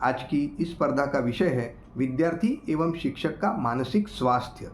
आज की इस स्पर्धा का विषय है विद्यार्थी एवं शिक्षक का मानसिक स्वास्थ्य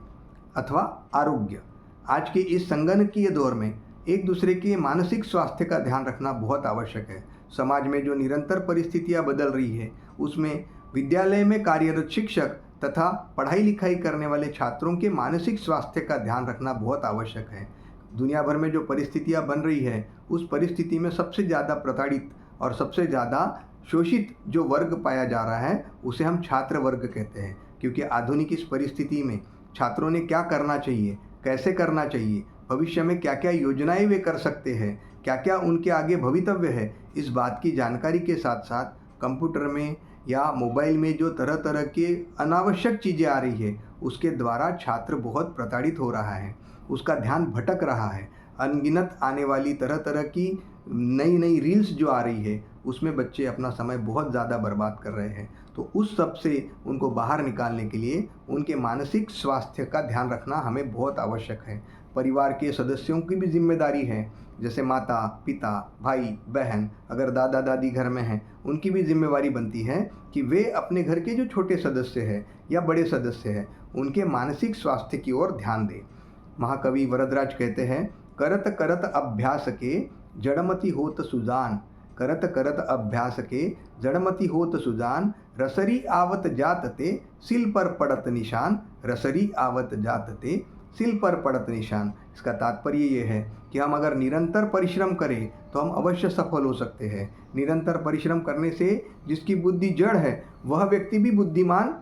अथवा आरोग्य। आज के इस संगणकीय दौर में एक दूसरे के मानसिक स्वास्थ्य का ध्यान रखना बहुत आवश्यक है। समाज में जो निरंतर परिस्थितियां बदल रही है उसमें विद्यालय में कार्यरत शिक्षक तथा पढ़ाई लिखाई करने वाले छात्रों के मानसिक स्वास्थ्य का ध्यान रखना बहुत आवश्यक है। दुनिया भर में जो परिस्थितियां बन रही है उस परिस्थिति में सबसे ज़्यादा प्रताड़ित और सबसे ज़्यादा शोषित जो वर्ग पाया जा रहा है उसे हम छात्र वर्ग कहते हैं। क्योंकि आधुनिक इस परिस्थिति में छात्रों ने क्या करना चाहिए, कैसे करना चाहिए, भविष्य में क्या क्या योजनाएं वे कर सकते हैं, क्या क्या उनके आगे भवितव्य है, इस बात की जानकारी के साथ साथ कंप्यूटर में या मोबाइल में जो तरह तरह के अनावश्यक चीज़ें आ रही है उसके द्वारा छात्र बहुत प्रताड़ित हो रहा है, उसका ध्यान भटक रहा है। अनगिनत आने वाली तरह तरह की नई नई रील्स जो आ रही है उसमें बच्चे अपना समय बहुत ज़्यादा बर्बाद कर रहे हैं। तो उस सब से उनको बाहर निकालने के लिए उनके मानसिक स्वास्थ्य का ध्यान रखना हमें बहुत आवश्यक है। परिवार के सदस्यों की भी जिम्मेदारी है, जैसे माता पिता भाई बहन, अगर दादा दादी घर में हैं उनकी भी जिम्मेवारी बनती है कि वे अपने घर के जो छोटे सदस्य हैं या बड़े सदस्य हैं उनके मानसिक स्वास्थ्य की ओर ध्यान दें। महाकवि वरदराज कहते हैं, करत करत अभ्यास के जड़मति होत सुजान, करत करत अभ्यास के जड़मति होत सुजान, रसरी आवत जात ते सिल पर पड़त निशान, रसरी आवत जात ते सिल पर पड़त निशान। इसका तात्पर्य ये है कि हम अगर निरंतर परिश्रम करें तो हम अवश्य सफल हो सकते हैं। निरंतर परिश्रम करने से जिसकी बुद्धि जड़ है वह व्यक्ति भी बुद्धिमान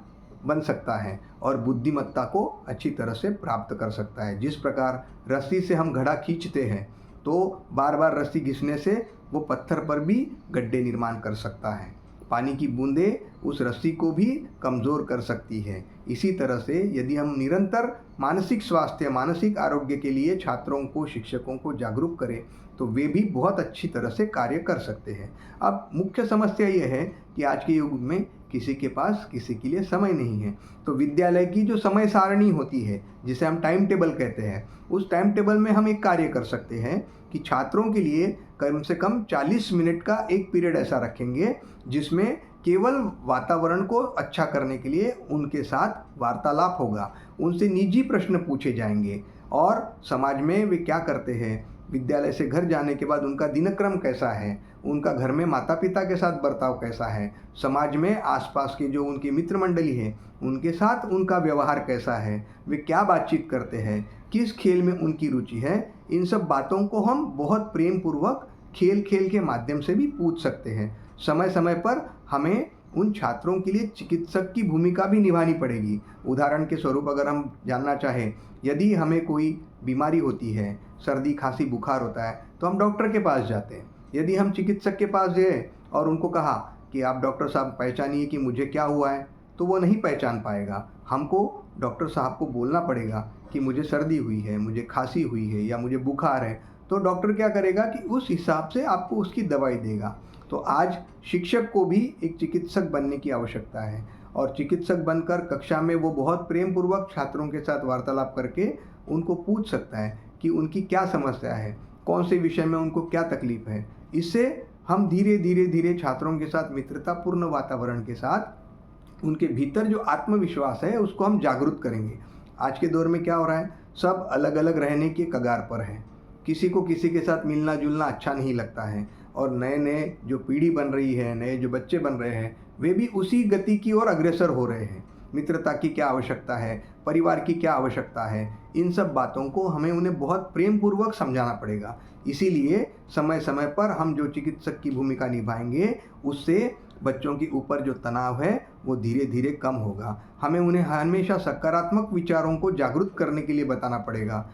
बन सकता है और बुद्धिमत्ता को अच्छी तरह से प्राप्त कर सकता है। जिस प्रकार रस्सी से हम घड़ा खींचते हैं तो बार बार रस्सी घिसने से वो पत्थर पर भी गड्ढे निर्माण कर सकता है, पानी की बूंदें उस रस्सी को भी कमज़ोर कर सकती है। इसी तरह से यदि हम निरंतर मानसिक स्वास्थ्य मानसिक आरोग्य के लिए छात्रों को शिक्षकों को जागरूक करें तो वे भी बहुत अच्छी तरह से कार्य कर सकते हैं। अब मुख्य समस्या ये है कि आज के युग में किसी के पास किसी के लिए समय नहीं है। तो विद्यालय की जो समय सारणी होती है जिसे हम टाइम टेबल कहते हैं, उस टाइम टेबल में हम एक कार्य कर सकते हैं कि छात्रों के लिए कम से कम 40 मिनट का एक पीरियड ऐसा रखेंगे जिसमें केवल वातावरण को अच्छा करने के लिए उनके साथ वार्तालाप होगा, उनसे निजी प्रश्न पूछे जाएंगे और समाज में वे क्या करते हैं, विद्यालय से घर जाने के बाद उनका दिनक्रम कैसा है, उनका घर में माता पिता के साथ बर्ताव कैसा है, समाज में आसपास के जो उनकी मित्र मंडली है उनके साथ उनका व्यवहार कैसा है, वे क्या बातचीत करते हैं, किस खेल में उनकी रुचि है, इन सब बातों को हम बहुत प्रेम पूर्वक खेल खेल के माध्यम से भी पूछ सकते हैं। समय समय पर हमें उन छात्रों के लिए चिकित्सक की भूमिका भी निभानी पड़ेगी। उदाहरण के स्वरूप अगर हम जानना चाहें, यदि हमें कोई बीमारी होती है, सर्दी खांसी बुखार होता है तो हम डॉक्टर के पास जाते हैं। यदि हम चिकित्सक के पास गए और उनको कहा कि आप डॉक्टर साहब पहचानिए कि मुझे क्या हुआ है, तो वो नहीं पहचान पाएगा। हमको डॉक्टर साहब को बोलना पड़ेगा कि मुझे सर्दी हुई है, मुझे खांसी हुई है या मुझे बुखार है। तो डॉक्टर क्या करेगा कि उस हिसाब से आपको उसकी दवाई देगा। तो आज शिक्षक को भी एक चिकित्सक बनने की आवश्यकता है और चिकित्सक बनकर कक्षा में वो बहुत प्रेम पूर्वक छात्रों के साथ वार्तालाप करके उनको पूछ सकता है कि उनकी क्या समस्या है, कौन से विषय में उनको क्या तकलीफ है। इससे हम धीरे धीरे धीरे छात्रों के साथ मित्रतापूर्ण वातावरण के साथ उनके भीतर जो आत्मविश्वास है उसको हम जागरूक करेंगे। आज के दौर में क्या हो रहा है, सब अलग अलग रहने के कगार पर है, किसी को किसी के साथ मिलना जुलना अच्छा नहीं लगता है और नए नए जो पीढ़ी बन रही है, नए जो बच्चे बन रहे हैं वे भी उसी गति की ओर अग्रसर हो रहे हैं। मित्रता की क्या आवश्यकता है, परिवार की क्या आवश्यकता है, इन सब बातों को हमें उन्हें बहुत प्रेम पूर्वक समझाना पड़ेगा। इसीलिए समय समय पर हम जो चिकित्सक की भूमिका निभाएंगे उससे बच्चों के ऊपर जो तनाव है वो धीरे धीरे कम होगा। हमें उन्हें हमेशा सकारात्मक विचारों को जागरूक करने के लिए बताना पड़ेगा।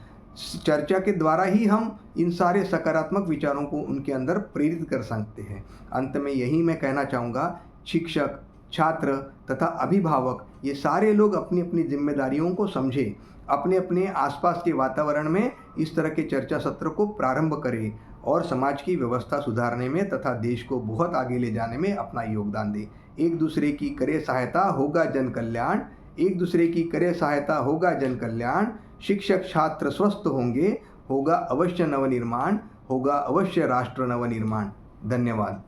चर्चा के द्वारा ही हम इन सारे सकारात्मक विचारों को उनके अंदर प्रेरित कर सकते हैं। अंत में यही मैं कहना चाहूँगा, शिक्षक, छात्र तथा अभिभावक ये सारे लोग अपनी अपनी जिम्मेदारियों को समझें, अपने अपने आसपास के वातावरण में इस तरह के चर्चा सत्र को प्रारंभ करें और समाज की व्यवस्था सुधारने में तथा देश को बहुत आगे ले जाने में अपना योगदान दें। एक दूसरे की करे सहायता होगा जन कल्याण, एक दूसरे की करे सहायता होगा जन कल्याण, शिक्षक छात्र स्वस्थ होंगे, होगा अवश्य नवनिर्माण, होगा अवश्य राष्ट्र नवनिर्माण। धन्यवाद।